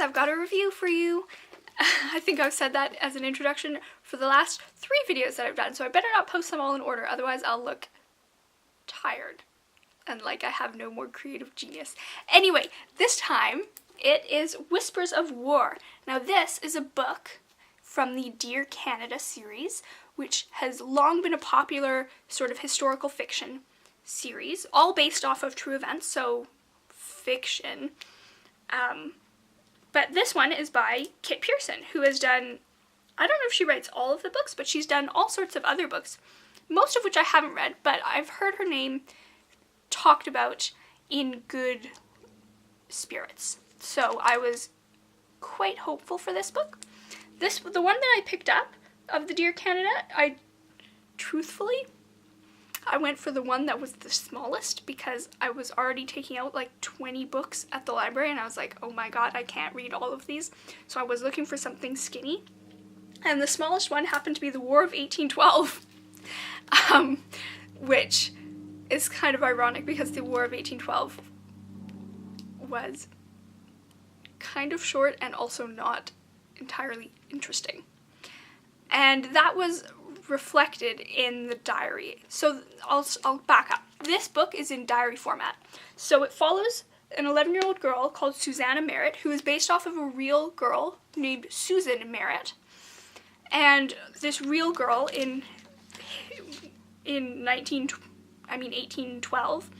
I've got a review for you. I think I've said that as an introduction for the last 3 videos that I've done, so I better not post them all in order, otherwise I'll look tired and like I have no more creative genius. Anyway, this time it is Whispers of War. Now this is a book from the Dear Canada series, which has long been a popular sort of historical fiction series, all based off of true events, so fiction. But this one is by Kit Pearson, who has done, I don't know if she writes all of the books, but she's done all sorts of other books, most of which I haven't read, but I've heard her name talked about in good spirits. So I was quite hopeful for this book. The one that I picked up of the Dear Canada, truthfully, I went for the one that was the smallest because I was already taking out like 20 books at the library and I was like, oh my god, I can't read all of these. So I was looking for something skinny. And the smallest one happened to be The War of 1812, which is kind of ironic because the War of 1812 was kind of short and also not entirely interesting. And that was reflected in the diary. So I'll back up. This book is in diary format. So it follows an 11-year-old girl called Susanna Merritt, who is based off of a real girl named Susan Merritt. And this real girl in 1812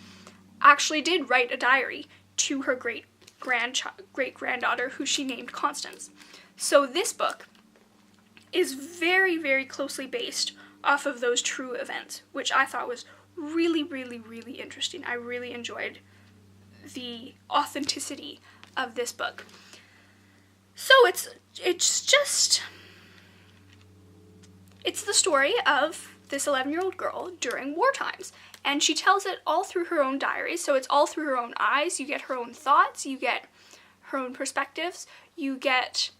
actually did write a diary to her great-granddaughter, who she named Constance. So this book is very, very closely based off of those true events, which I thought was really, really, really interesting. I really enjoyed the authenticity of this book. So it's the story of this 11-year-old girl during war times, and she tells it all through her own diary, so it's all through her own eyes. You get her own thoughts, you get her own perspectives, you get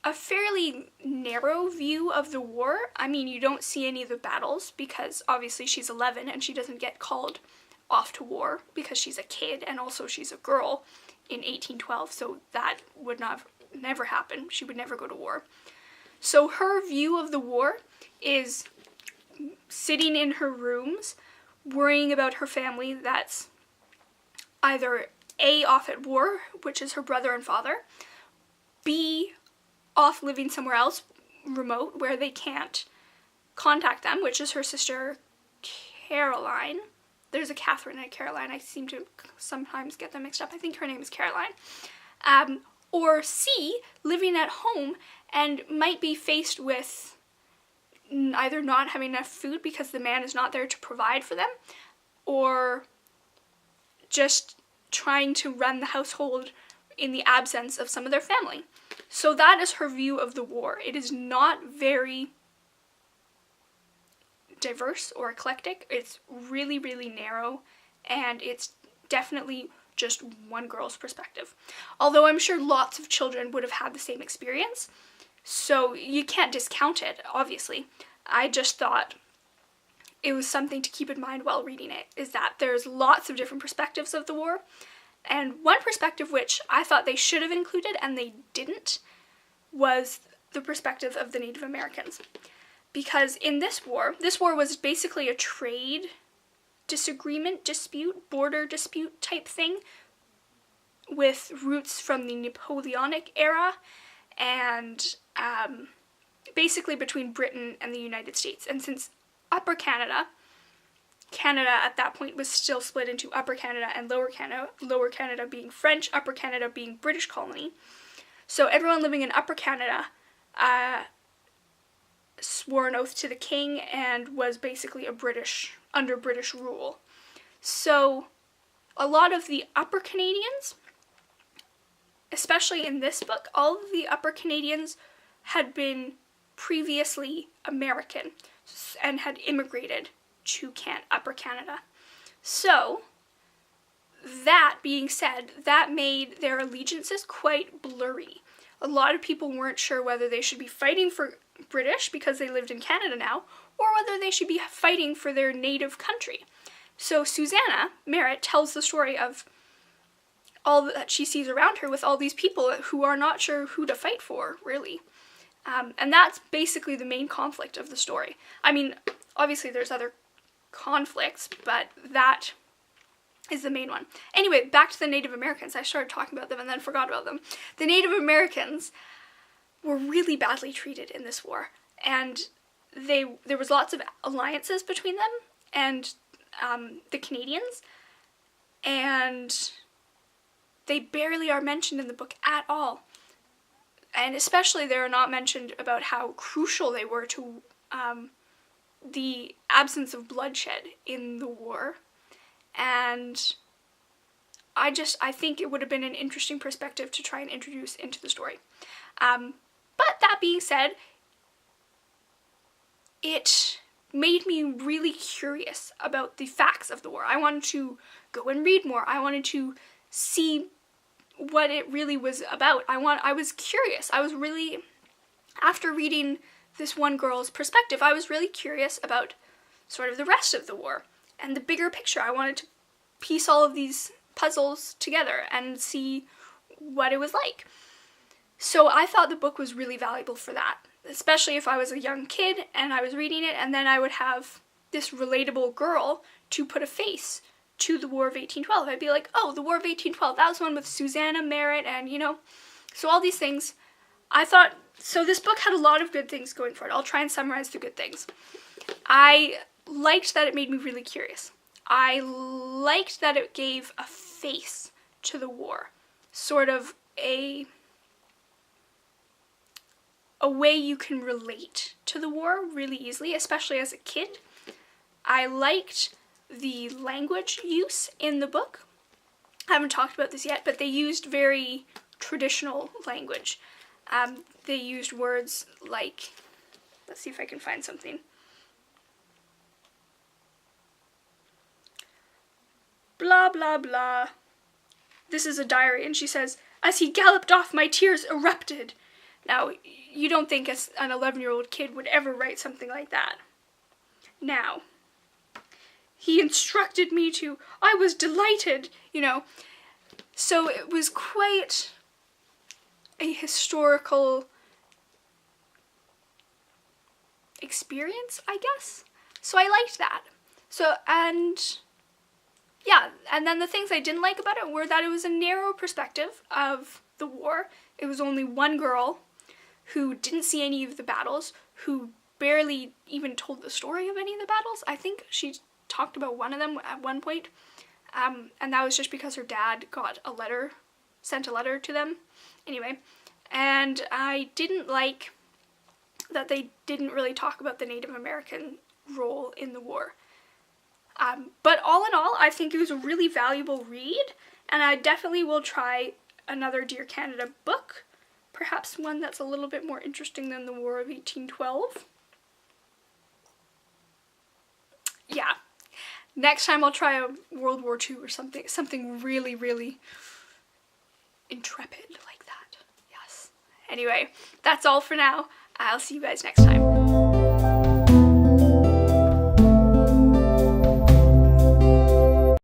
a fairly narrow view of the war. I mean, you don't see any of the battles because obviously she's 11 and she doesn't get called off to war because she's a kid and also she's a girl in 1812, so that would never happen. She would never go to war. So her view of the war is sitting in her rooms, worrying about her family that's either A, off at war, which is her brother and father, B, off living somewhere else, remote, where they can't contact them, which is her sister Caroline. There's a Catherine and a Caroline. I seem to sometimes get them mixed up. I think her name is Caroline. Or C, living at home and might be faced with either not having enough food because the man is not there to provide for them, or just trying to run the household in the absence of some of their family. So that is her view of the war. It is not very diverse or eclectic. It's really, really narrow, and it's definitely just one girl's perspective. Although I'm sure lots of children would have had the same experience, so you can't discount it, obviously. I just thought it was something to keep in mind while reading it, is that there's lots of different perspectives of the war. And one perspective which I thought they should have included and they didn't was the perspective of the Native Americans. Because in this war was basically a trade dispute, border dispute type thing with roots from the Napoleonic era and basically between Britain and the United States. And since Upper Canada at that point was still split into Upper Canada and Lower Canada being French, Upper Canada being British colony. So everyone living in Upper Canada swore an oath to the king and was basically under British rule. So a lot of the Upper Canadians, especially in this book, all of the Upper Canadians had been previously American and had immigrated to Upper Canada. So, that being said, that made their allegiances quite blurry. A lot of people weren't sure whether they should be fighting for British because they lived in Canada now, or whether they should be fighting for their native country. So Susanna Merritt tells the story of all that she sees around her with all these people who are not sure who to fight for, really. And that's basically the main conflict of the story. I mean, obviously there's other conflicts, but that is the main one. Anyway, back to the Native Americans. I started talking about them and then forgot about them. The Native Americans were really badly treated in this war, and there was lots of alliances between them and the Canadians, and they barely are mentioned in the book at all. And especially they are not mentioned about how crucial they were to the absence of bloodshed in the war. And I think it would have been an interesting perspective to try and introduce into the story. But that being said, it made me really curious about the facts of the war. I wanted to go and read more. I wanted to see what it really was about. I was curious. I was really, after reading this one girl's perspective, I was really curious about sort of the rest of the war and the bigger picture. I wanted to piece all of these puzzles together and see what it was like. So I thought the book was really valuable for that, especially if I was a young kid and I was reading it, and then I would have this relatable girl to put a face to the War of 1812. I'd be like, oh, the War of 1812, that was one with Susanna Merritt, and so all these things. I thought, so this book had a lot of good things going for it. I'll try and summarize the good things. I liked that it made me really curious. I liked that it gave a face to the war, sort of a way you can relate to the war really easily, especially as a kid. I liked the language use in the book. I haven't talked about this yet, but they used very traditional language. They used words like, let's see if I can find something. Blah, blah, blah. This is a diary, and she says, "As he galloped off, my tears erupted." Now, you don't think an 11-year-old kid would ever write something like that. Now, he instructed me to, I was delighted, So it was quite a historical experience, I guess. So I liked that. And then the things I didn't like about it were that it was a narrow perspective of the war. It was only one girl who didn't see any of the battles, who barely even told the story of any of the battles. I think she talked about one of them at one point, and that was just because her dad sent a letter to them. Anyway, and I didn't like that they didn't really talk about the Native American role in the war. But all in all, I think it was a really valuable read, and I definitely will try another Dear Canada book, perhaps one that's a little bit more interesting than the War of 1812. Yeah. Next time I'll try a World War II or something really, really intrepid like that. Yes. Anyway, that's all for now. I'll see you guys next time.